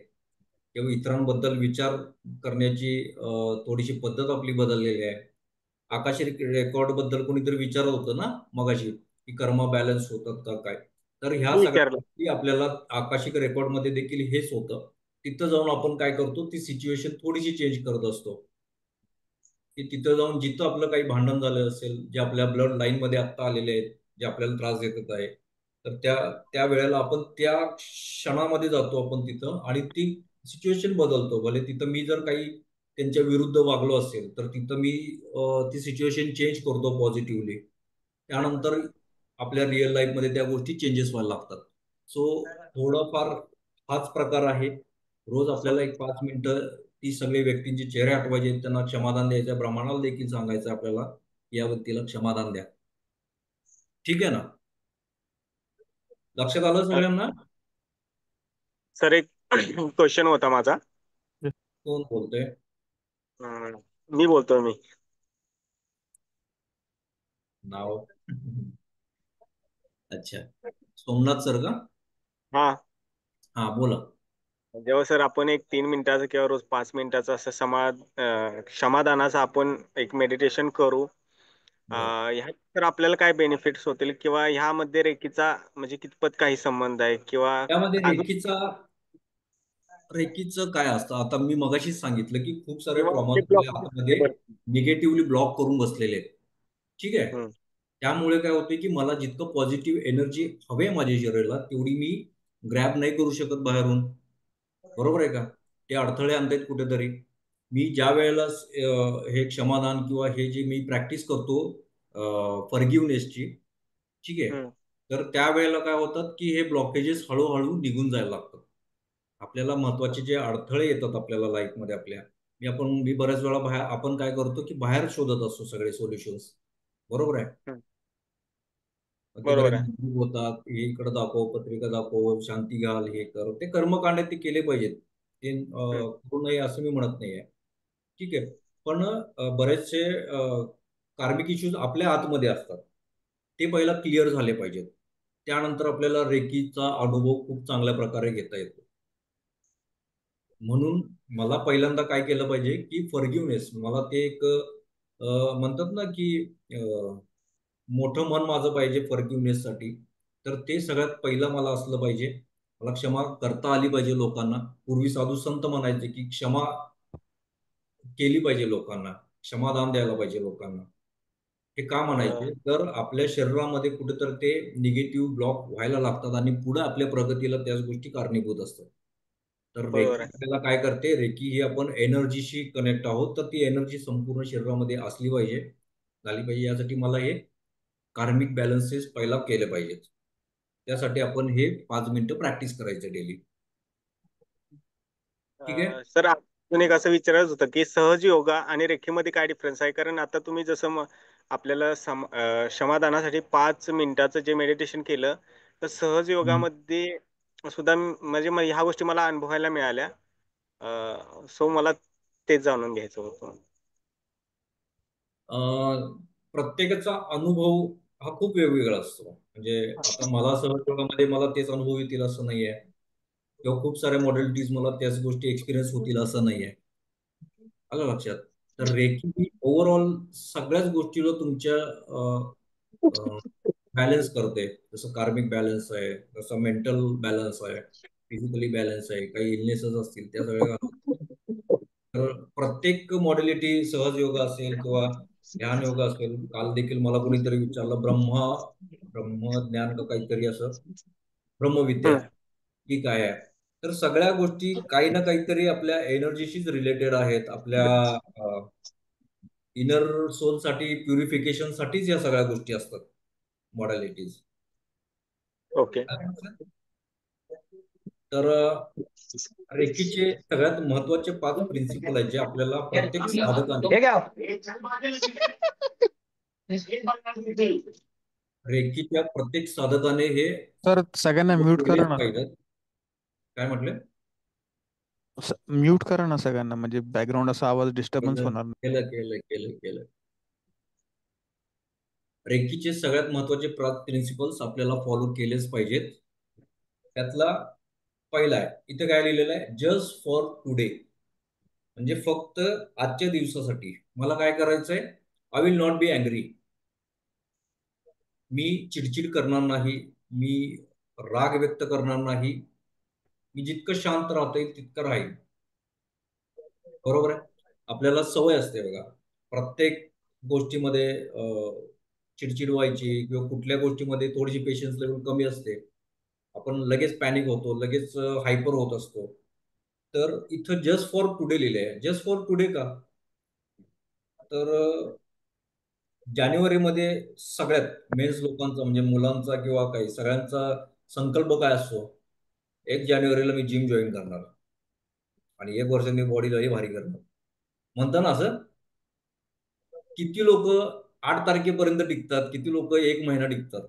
किंवा इतरांबद्दल विचार करण्याची थोडीशी पद्धत आपली बदललेली आहे. आकाशी रेकॉर्ड बद्दल कोणीतरी विचारत होतं ना मगाशी, की कर्म बॅलन्स होतात का काय? तर ह्या मी सगळ्या विचारलं. गोष्टी आपल्याला आकाशिक रेकॉर्डमध्ये देखील हेच होतं. तिथं जाऊन आपण काय करतो, ती सिच्युएशन थोडीशी चेंज करत असतो. की तिथं जाऊन जिथं आपलं काही भांडण झालं असेल, जे आपल्या ब्लड लाईनमध्ये आत्ता आलेले आहेत, जे आपल्याला त्रास देत आहे, तर त्या वेळेला आपण त्या क्षणामध्ये जातो आपण तिथं आणि ती सिच्युएशन बदलतो. भले तिथं मी जर काही त्यांच्या विरुद्ध वागलो असेल, तर तिथं मी ती सिच्युएशन चेंज करतो पॉझिटिव्हली. त्यानंतर आपल्या रिअल लाईफमध्ये त्या गोष्टी चेंजेस व्हायला लागतात. सो थोडंफार हाच प्रकार आहे. रोज आपल्याला एक 5 मिनिटं ती सगळे व्यक्तींचे चेहरे आठवायचे, त्यांना क्षमादान द्यायचं, ब्रह्मांडाला देखील सांगायचं आपल्याला, या व्यक्तीला क्षमादान द्या. ठीक आहे ना? लक्षात आलं सगळ्यांना? सर एक क्वेश्चन होता माझा. कोण बोलतोय? मी बोलतोय. मी नाव? अच्छा, सोमनाथ सर का? हा, हा, बोला. जेव्हा सर आपण एक 3 मिनिटाचं किंवा रोज 5 मिनिटाचं असं क्षमादानाचं आपण एक मेडिटेशन करू, बरं. ह्यात तर आपल्याला काय बेनिफिट्स होतील किंवा ह्यामध्ये रेकीचा म्हणजे कितपत काही संबंध आहे किंवा त्यामध्ये अजून रेकीचं काय असतं? आता मी मगाशीच सांगितलं की खूप सारे किंवा ट्रॉमाज ते आपल्या ब्लॉक. आतमध्ये निगेटिव्हली ब्लॉक करून बसलेले आहेत. ठीक आहे? त्यामुळे काय होते की मला जितकं पॉझिटिव्ह एनर्जी हवे माझ्या शरीराला, तेवढी मी ग्रॅब नाही करू शकत बाहेरून. बरोबर आहे का? ते अडथळे आणतायत कुठेतरी. मी ज्या वेळेला हे क्षमादान किंवा हे जे मी प्रॅक्टिस करतो फॉरगिव्हनेसची, ठीक आहे? तर त्यावेळेला काय होतात की हे ब्लॉकेजेस हळूहळू निघून जायला लागतात. आपल्याला महत्त्वाचे जे अडथळे येतात आपल्याला लाईफमध्ये आपल्या, मी बऱ्याच वेळा आपण काय करतो की बाहेर शोधत असतो सगळे सोल्युशन्स. बरोबर आहे? ते बरोबर बरेच आहे. ग्रुप होतात, हे इकडे दाखव, पत्रिका दाखव, शांती घाल, हे कर. ते कर्मकांड आहेत, ते केले पाहिजेत. ते करू नये असं मी म्हणत नाहीये. ठीक आहे. पण बरेचसे कार्मिक इश्यूज आपल्या आतमध्ये असतात. ते पहिला क्लिअर झाले पाहिजेत. त्यानंतर आपल्याला रेकीचा अनुभव खूप चांगल्या प्रकारे घेता येतो. म्हणून मला पहिल्यांदा काय केलं पाहिजे की फॉरगिव्हनेस, मला ते एक म्हणतात ना की मोठं मन माझं पाहिजे फॉरगिव्हनेससाठी. तर ते सगळ्यात पहिलं मला असलं पाहिजे. मला क्षमा करता आली पाहिजे लोकांना. पूर्वी साधू संत म्हणायचे की क्षमा केली पाहिजे लोकांना, क्षमादान द्यायला पाहिजे लोकांना. हे का म्हणायचे? तर आपल्या शरीरामध्ये कुठेतरी ते निगेटिव्ह ब्लॉक व्हायला लागतात आणि पुढे आपल्या प्रगतीला त्याच गोष्टी कारणीभूत असतात. तर बरोबर रेकी आहे. आपल्याला काय करते? रेकी ही आपण एनर्जीशी कनेक्ट आहोत, तर ती एनर्जी संपूर्ण शरीरामध्ये असली पाहिजे, झाली पाहिजे. यासाठी मला हे कार्मिक बॅलन्सेस पहिला केले पाहिजेत. त्यासाठी आपण हे 5 मिनिटं प्रॅक्टिस करायचं डेली. ठीक आहे? सर अजून एक असं विचारायचं होतं की सहज योगा आणि रेखीमध्ये काय डिफरन्स आहे? कारण आता तुम्ही जसं आपल्याला क्षमादानासाठी 5 मिनिटाचं जे मेडिटेशन केलं, तर सहज योगामध्ये सुद्धा म्हणजे ह्या गोष्टी मला अनुभवायला मिळाल्या. सो मला तेच जाणून घ्यायचं होतं. प्रत्येकाचा अनुभव हा खूप वेगवेगळा असतो. म्हणजे आता मला सहयोगामध्ये मला तेच अनुभव येतील असं नाहीये किंवा खूप साऱ्या मॉडेलिटीज मला त्याच गोष्टी एक्सपिरियन्स होतील असं नाहीये. आलं लक्षात? तर रेकी ही ओव्हरऑल सगळ्याच गोष्टीला तुमच्या बॅलन्स करते. जसं कार्मिक बॅलन्स आहे, जसं मेंटल बॅलन्स आहे, फिजिकली बॅलन्स आहे, काही इलनेसेस असतील त्या सगळ्या घालवते. तर प्रत्येक मॉडेलिटी, सहज योगा असेल किंवा ध्यान योगा असेल, काल देखील मला कोणीतरी विचारलं ब्रह्मज्ञान का काहीतरी असं, ब्रह्मविद्या ही काय आहे? तर सगळ्या गोष्टी काही ना काहीतरी आपल्या एनर्जीशीच रिलेटेड आहेत. आपल्या इनर सोलसाठी, प्युरिफिकेशनसाठीच या सगळ्या गोष्टी असतात, मॉडॅलिटीज. ओके. तर रेकीचे सगळ्यात महत्वाचे 5 प्रिन्सिपल आहेत जे आपल्याला प्रत्येक साधकाने रेकीच्या प्रत्येक साधकाने हे सर सगळ्यांना म्यूट करा केलेच ना. पाहिजेत. काय म्हटले? म्यूट करा ना सगळ्यांना, म्हणजे बॅकग्राऊंड असा आवाज डिस्टर्बन्स होणार नाही. केलं केलं केलं केलं. रेकीचे सगळ्यात महत्वाचे 5 प्रिन्सिपल्स आपल्याला फॉलो केलेच पाहिजेत. त्यातला पहिला आहे, इथे काय लिहिलेलं आहे, जस्ट फॉर टुडे, म्हणजे फक्त आजच्या दिवसासाठी मला काय करायचंय, I will not be angry. मी चिडचिड करणार नाही, मी राग व्यक्त करणार नाही, मी जितकं शांत राहता येईल तितकं राहील. बरोबर आहे. आपल्याला सवय असते बघा, प्रत्येक गोष्टीमध्ये चिडचिड व्हायची किंवा कुठल्या गोष्टीमध्ये थोडीशी पेशन्स लेवल कमी असते, आपण लगेच पॅनिक होतो, लगेच हायपर होत असतो. तर इथं जस्ट फॉर टुडे लिहिले आहे. जस्ट फॉर टुडे का? तर जानेवारीमध्ये सगळ्यात मेन्स लोकांचा म्हणजे मुलांचा किंवा काही सगळ्यांचा संकल्प काय असतो, 1 जानेवारीला मी जिम जॉईन करणार आणि 1 वर्षांनी बॉडी लई भारी करणार म्हणता ना. असं किती लोक 8 तारखेपर्यंत टिकतात, किती लोक 1 महिना टिकतात?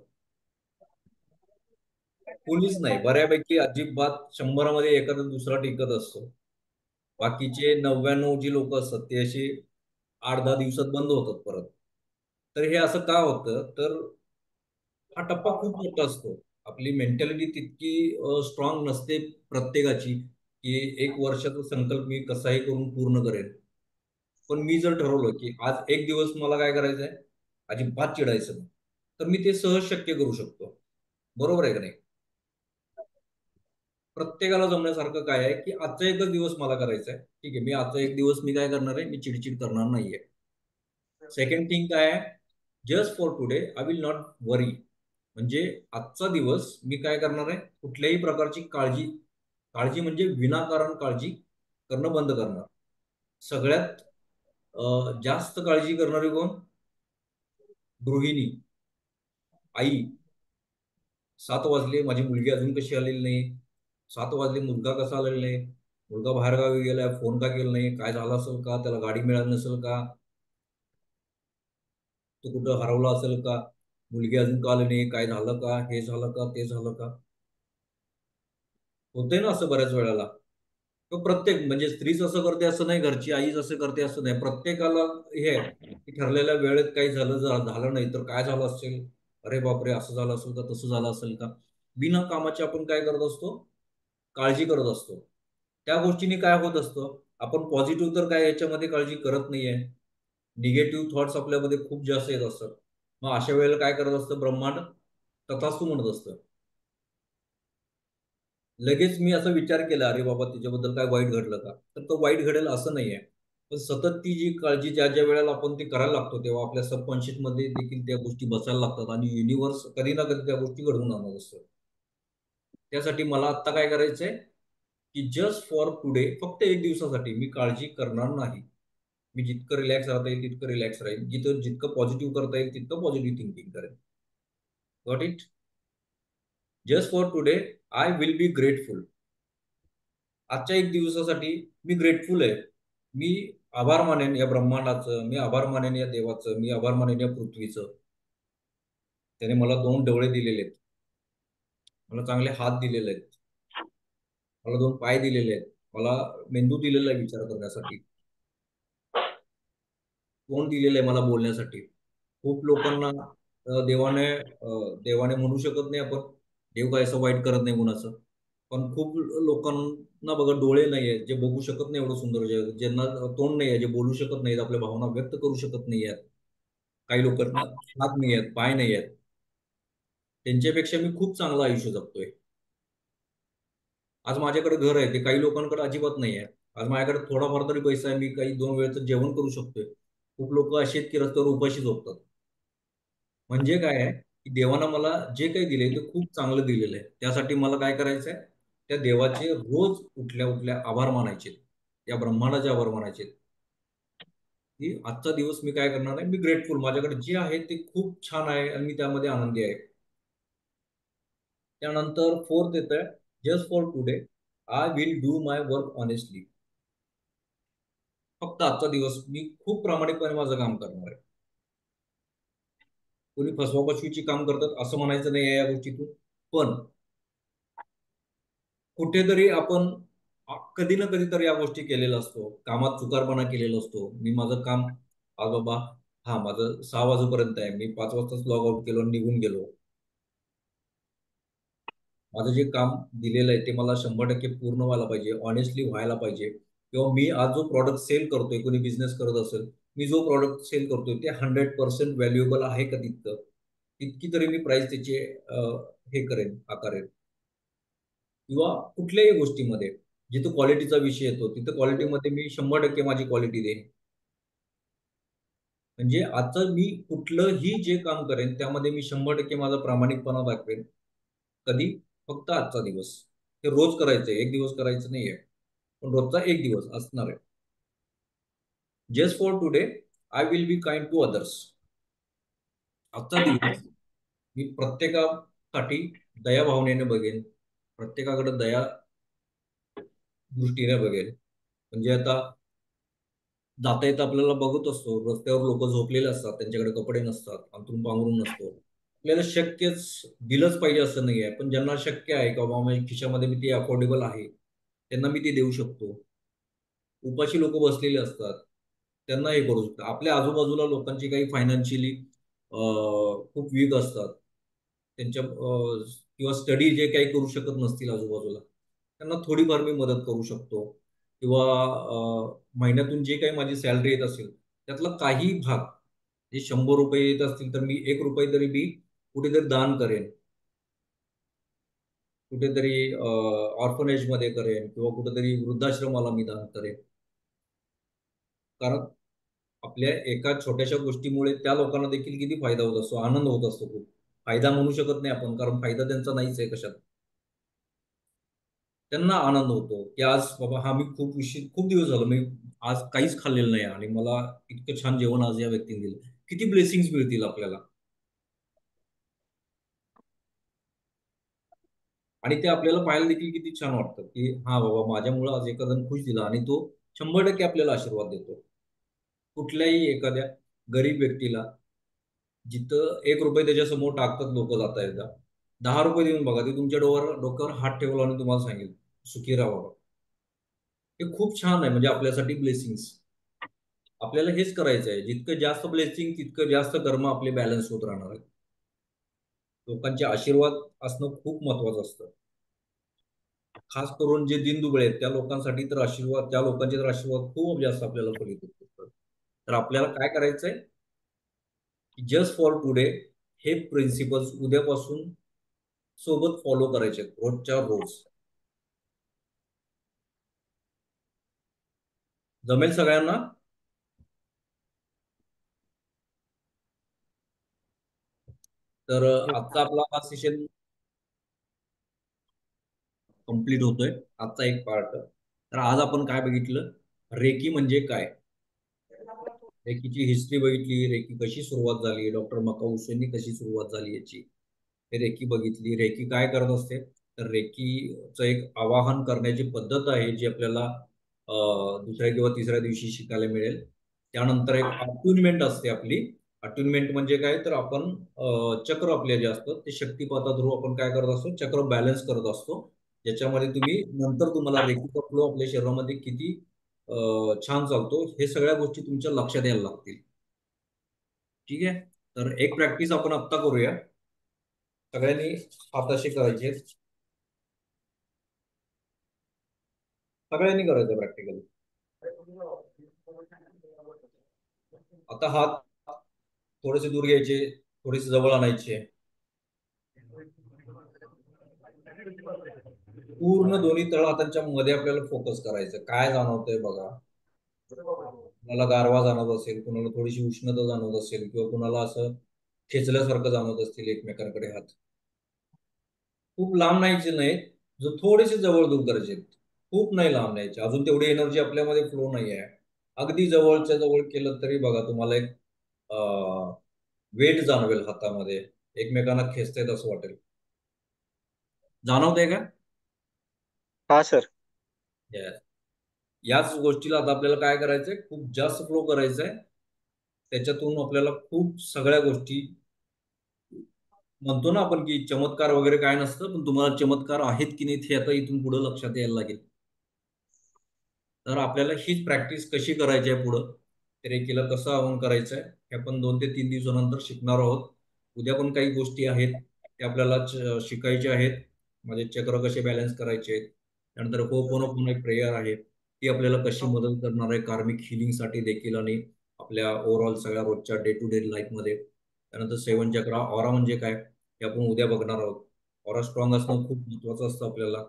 कोणीच नाही. बऱ्यापैकी अजिबात 100 मध्ये एखादा दुसरा टिकत असतो. बाकीचे 99 जी लोक असतात ते अशी 8-10 दिवसात बंद होतात परत. तर हे असं का होतं, तर हा टप्पा खूप मोठा असतो. आपली मेंटॅलिटी तितकी स्ट्रॉंग नसते प्रत्येकाची की 1 वर्षाचा संकल्प मी कसाही करून पूर्ण करेन. पण मी जर ठरवलं की आज 1 दिवस मला काय करायचंय, अजिबात चिडायचं नाही, तर मी ते सहज शक्य करू शकतो. बरोबर आहे का नाही? प्रत्येकाला जमण्यासारखं काय आहे की आजचा 1च दिवस मला करायचा आहे. ठीक आहे, मी आजचा 1 दिवस मी काय करणार आहे, मी चिडचिड करणार नाहीये. सेकंड थिंग काय आहे, just for today I will not worry, म्हणजे आजचा दिवस मी काय करणार आहे, कुठल्याही प्रकारची काळजी, काळजी म्हणजे विनाकारण काळजी करणं बंद करणार. सगळ्यात जास्त काळजी करणारी कोण? गृहिणी, आई. 7 वाजले, माझी मुलगी अजून कशी आलेली नाही, 7 वाजले, मुलगा कसा आलेला नाही, मुलगा बाहेरगावी गेलाय, फोन का केला नाही, काय झालं असेल का, त्याला गाडी मिळाली नसेल का, तो कुठं हरवला असेल का, मुलगी अजून का आली नाही, काय झालं का, हे झालं का, ते झालं का. होते ना असं बऱ्याच वेळेला. तो प्रत्येक म्हणजे स्त्रीच असं करते असं नाही, घरची आईच असं करते असं नाही, प्रत्येकाला हे आहे की ठरलेल्या वेळेत काही झालं नाही तर काय झालं असेल, अरे बापरे असं झालं असेल का, तसं झालं असेल का, बिना कामाची आपण काय करत असतो, काळजी करत असतो. त्या गोष्टीने काय होत असतं, आपण पॉझिटिव्ह तर काय याच्यामध्ये काळजी करत नाहीये, निगेटिव्ह थॉट्स आपल्यामध्ये खूप जास्त येत असतात. मग अशा वेळेला काय करत असतं ब्रह्मांड, तथास्तु म्हणत असतं. लगेच मी असा विचार केला, अरे बाबा तिच्याबद्दल काय वाईट घडलं का, तर तो वाईट घडेल असं नाहीये. पण सतत ती जी काळजी ज्या ज्या वेळेला आपण ती करायला लागतो तेव्हा आपल्या सबकॉन्शियस मध्ये देखील त्या गोष्टी बसायला लागतात आणि युनिव्हर्स कधी ना कधी त्या गोष्टी घडवून आणत असतो. त्यासाठी मला आत्ता काय करायचंय की जस्ट फॉर टुडे, फक्त 1 दिवसासाठी मी काळजी करणार नाही. मी जितकं रिलॅक्स राहता येईल तितकं रिलॅक्स राहील, जितकं पॉझिटिव्ह करता येईल तितकं पॉझिटिव्ह थिंकिंग करेल. Got it? Just for today I will be grateful. आजच्या 1 दिवसासाठी मी ग्रेटफुल आहे. मी आभार मानेन या ब्रह्मांडाचं, मी आभार मानेन या देवाचं, मी आभार मानेन या पृथ्वीचं. त्याने मला 2 डोळे दिलेले आहेत, मला चांगले हात दिलेले आहेत, मला 2 पाय दिलेले आहेत, मला मेंदू दिलेला आहे विचार करण्यासाठी, तोंड दिलेलं आहे मला बोलण्यासाठी. खूप लोकांना देवाने म्हणू शकत नाही आपण, देव काय असं वाईट करत नाही कुणाचं. पण खूप लोकांना बघा डोळे नाही आहेत, जे बघू शकत नाही एवढं सुंदर जग, ज्यांना तोंड नाही आहे, जे बोलू शकत नाहीत, आपल्या भावना व्यक्त करू शकत नाही आहेत. काही लोकांना हात नाही आहेत, पाय नाही आहेत. त्यांच्यापेक्षा मी खूप चांगलं आयुष्य जगतोय. आज माझ्याकडे घर आहे, ते काही लोकांकडे अजिबात नाही आहे. आज माझ्याकडे थोडाफार तरी पैसा आहे, मी काही 2 वेळचं जेवण करू शकतोय. खूप लोक असे आहेत की रस्त्यावर उपाशी झोपतात. म्हणजे काय आहे की देवानं मला जे काही दिले ते खूप चांगलं दिलेलं आहे. त्यासाठी मला काय करायचंय, त्या देवाचे रोज उठल्या उठल्या आभार मानायचे, त्या ब्रह्मांडाचे आभार मानायचे की आजचा दिवस मी काय करणार आहे, मी ग्रेटफुल, माझ्याकडे जे आहे ते खूप छान आहे आणि मी त्यामध्ये आनंदी आहे. त्यानंतर फोर्थ येतं just for today I will do my work honestly. फक्त आजचा दिवस मी खूप प्रामाणिकपणे माझं काम करणार आहे. कोणी फसवाफसवीची काम करतात असं म्हणायचं नाही या गोष्टीतून, पण कुठेतरी आपण कधी ना कधीतरी या गोष्टी केलेल्या असतो. कामात चुकारपणा केलेला असतो. मी माझं काम आज बाबा हा माझं 6 वाजेपर्यंत आहे, मी 5 वाजताच लॉग आउट केलो आणि निघून गेलो. माझं जे काम दिलेलं आहे ते मला 100% पूर्ण व्हायला पाहिजे, ऑनेस्टली व्हायला पाहिजे. किंवा मी आज जो प्रॉडक्ट सेल करतोय, कोणी बिझनेस करत असेल, मी जो प्रॉडक्ट सेल करतोय ते 100% व्हॅल्युएबल आहे का तितकं, तितकी तरी मी प्राइस त्याची हे करेन, आकारेन. किंवा कुठल्याही गोष्टीमध्ये जिथं क्वालिटीचा विषय येतो तिथं क्वालिटीमध्ये मी 100% माझी क्वालिटी देईन. म्हणजे आता मी कुठलंही जे काम करेन त्यामध्ये मी 100% माझा प्रामाणिकपणा दाखवेन. कधी? फक्त आजचा दिवस. हे रोज करायचंय, एक दिवस करायचं नाहीये, पण रोजचा एक दिवस असणार आहे. Just for today I will be kind to others. आजचा दिवस मी प्रत्येकासाठी दया भावनेने बघेन, प्रत्येकाकडे दया दृष्टीने बघेन. म्हणजे आता जाता येता आपल्याला बघत असतो रस्त्यावर लोक झोपलेले असतात, त्यांच्याकडे कपडे नसतात, अंथरूण पांघरून नसतो. आपल्याला शक्यच दिलंच पाहिजे असं नाही आहे, पण ज्यांना शक्य आहे की बाबा माझ्या खिशामध्ये मी ते अफोर्डेबल आहे त्यांना मी ते देऊ शकतो. उपाशी लोक बसलेले असतात त्यांना हे करू शकतो. आपल्या आजूबाजूला लोकांची काही फायनान्शियली खूप वीक असतात, त्यांच्या किंवा स्टडी जे काही करू शकत नसतील आजूबाजूला, त्यांना थोडीफार मी मदत करू शकतो. किंवा महिन्यातून जे काही माझी सॅलरी येत असेल त्यातला काही भाग, जे 100 रुपये येत असतील तर मी 1 रुपये तरी मी कुठेतरी दान करेन, कुठेतरी ऑर्फनेजमध्ये करेन किंवा कुठेतरी वृद्धाश्रमाला मी दान करेन. कारण आपल्या एका छोट्याशा गोष्टीमुळे त्या लोकांना देखील किती फायदा होत असतो, आनंद होत असतो. खूप फायदा म्हणू शकत नाही आपण, कारण फायदा त्यांचा नाहीच आहे कशात. त्यांना आनंद होतो की आज बाबा हा मी खूप दिवस झालो मी आज काहीच खाल्लेलं नाही आणि मला इतकं छान जेवण आज या व्यक्तीने दिलं. किती ब्लेसिंग्स मिळतील आपल्याला. आणि ते आपल्याला पाहायला देखील किती छान वाटतं की हा बाबा माझ्यामुळे आज एखादा खुश दिला आणि तो 100% आपल्याला आशीर्वाद देतो. कुठल्याही एखाद्या गरीब व्यक्तीला जिथं 1 रुपये त्याच्यासमोर टाकतात लोक जाता येतात, 10 रुपये देऊन बघा, ते तुमच्या डोक्यावर हात ठेवला आणि तुम्हाला सांगेल सुखी राहा बाबा. हे खूप छान आहे. म्हणजे आपल्यासाठी ब्लेसिंग्स. आपल्याला हेच करायचं आहे. जितकं जास्त ब्लेसिंग तितकं जास्त कर्म आपले बॅलन्स होत राहणार आहेत. लोकांचे आशीर्वाद असणं खूप महत्वाचं असतं. खास करून जे दिनदुबळे आहेत त्या लोकांसाठी तर आशीर्वाद, त्या लोकांचे तर आशीर्वाद खूप जास्त आपल्याला फलित होतात. तर आपल्याला काय करायचंय की जस्ट फॉर टुडे हे प्रिन्सिपल्स उद्यापासून सोबत फॉलो करायचे रोजच्या रोज. जमेल सगळ्यांना? तर आजचा आपला हा सेशन कंप्लीट होतोय, आजचा एक पार्ट. तर आज आपण काय बघितलं, रेकी म्हणजे काय, रेकीची हिस्ट्री बघितली, रेकी कशी सुरुवात झाली, डॉक्टर मकाउसेंनी कशी सुरुवात झाली याची हे रेकी बघितली. रेकी काय करत असते, तर रेकीचं एक आवाहन करण्याची पद्धत आहे जी आपल्याला दुसऱ्या किंवा तिसऱ्या दिवशी शिकायला मिळेल. त्यानंतर एक अट्युनमेंट असते आपली. अट्युनमेंट म्हणजे काय, तर आपण चक्र आपले जे असतं ते शक्तिपाता थ्रू आपण काय करत असतो, चक्र बॅलन्स करत असतो, ज्याच्यामध्ये तुम्ही नंतर तुम्हाला रेकीचा फ्लो आपल्या शरीरामध्ये किती छान चालतो हे सगळ्या गोष्टी तुमच्या लक्षात यायला लागतील. ठीक आहे. तर एक प्रॅक्टिस आपण आत्ता करूया. सगळ्यांनी हाताशी करायचे, सगळ्यांनी करायचं प्रॅक्टिकली. आता हात थोडेसे दूर घ्यायचे, थोडेसे जवळ आणायचे, पूर्ण दोन्ही तळ हातांच्या मध्ये आपल्याला फोकस करायचं. काय जाणवतंय बघा. कुणाला गारवा जाणवत असेल, कुणाला थोडीशी उष्णता जाणवत असेल, किंवा कुणाला असं खेचल्यासारखं जाणवत असतील एकमेकांकडे हात. खूप लांब न्यायचे नाहीत, जो थोडेसे जवळ दूर करायचे, खूप नाही लांब न्यायचे. अजून तेवढी एनर्जी आपल्यामध्ये फ्लो नाही आहे. अगदी जवळच्या जवळ केलं तरी बघा तुम्हाला एक वेट जाणवेल हातामध्ये, एकमेकांना खेचतायत असं वाटेल. जाणवतंय का? हा सर. Yes. याच गोष्टीला आता आपल्याला काय करायचंय, खूप जास्त फ्लो करायचंय. त्याच्यातून आपल्याला खूप सगळ्या गोष्टी म्हणतो ना आपण की चमत्कार वगैरे काय नसतं, पण तुम्हाला चमत्कार आहेत की नाही हे आता इथून पुढे लक्षात यायला लागेल. तर आपल्याला हीच प्रॅक्टिस कशी करायची आहे पुढं, रेकीला कसं आवाहन करायचं आहे हे आपण 2 ते 3 दिवसानंतर शिकणार आहोत. उद्या पण काही गोष्टी आहेत ते आपल्याला शिकायच्या आहेत. म्हणजे चक्र कसे बॅलन्स करायचे आहेत. त्यानंतर होपोनोपोनो एक प्रेयर आहे, ती आपल्याला कशी मदत करणार आहे कार्मिक हिलिंगसाठी देखील आणि आपल्या ओव्हरऑल सगळ्या रोजच्या डे टू डे लाईफमध्ये. त्यानंतर 7 चक्र ऑरा म्हणजे काय हे आपण उद्या बघणार आहोत. ऑरा स्ट्रॉंग असणं खूप महत्त्वाचं असतं आपल्याला.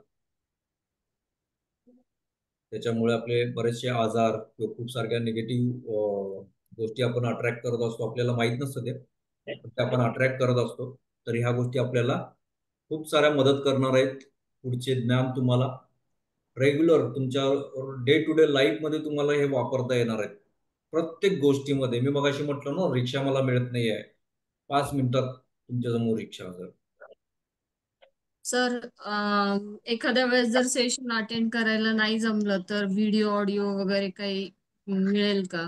त्याच्यामुळे आपले बरेचसे आजार किंवा खूप सारख्या निगेटिव्ह गोष्टी आपण अट्रॅक्ट करत असतो. आपल्याला माहित नसतं ते, पण ते आपण अट्रॅक्ट करत असतो. तर ह्या गोष्टी आपल्याला खूप साऱ्या मदत करणार आहेत. पुढचे ज्ञान तुम्हाला रेग्युलर तुमच्या डे टू डे लाईफमध्ये तुम्हाला हे वापरता येणार आहेत. प्रत्येक गोष्टीमध्ये. मी मगाशी म्हटलं ना, रिक्षा मला मिळत नाही आहे. 5 मिनिटात तुमच्या समोर रिक्षा हजर. सर एखाद्या वेळेस जर सेशन अटेंड करायला नाही जमलं तर व्हिडिओ ऑडिओ वगैरे काही मिळेल का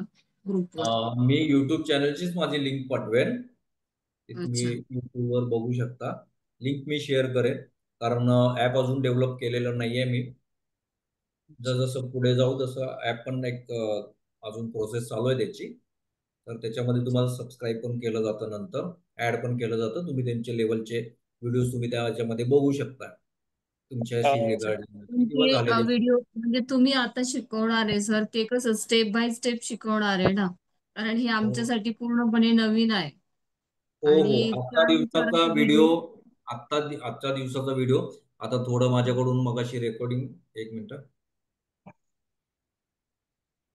ग्रुपवर? मी युट्यूब चॅनलचीच माझी लिंक पाठवेन. ते तुम्ही अच्छा. युट्यूबवर बघू शकता. लिंक मी शेअर करेन, कारण ॲप अजून डेव्हलप केलेलं नाहीये मी. जसं पुढे जाऊ तसं ॲप पण एक अजून प्रोसेस चालू आहे त्याची. तर त्याच्यामध्ये तुम्हाला सबस्क्राईब पण केलं जातं, नंतर ॲड पण केलं जातं. तुम्ही त्यांचे लेवलचे व्हिडिओज तुम्ही त्याच्यामध्ये बघू शकता. तुमच्याशी रिगार्डिंग किंवा तुमचे झालेले. व्हिडिओ म्हणजे तुम्ही आता शिकवणार आहे सर, ते कसं स्टेप बाय स्टेप शिकवणार आहे ना, कारण हे हो आमच्यासाठी पूर्णपणे नवीन आहे. हो हो. आणि त्यानुसार व्हिडिओ. आजच्या दिवसाचा व्हिडिओ आता थोडं माझ्याकडून मगाशी रेकॉर्डिंग, 1 मिनिट.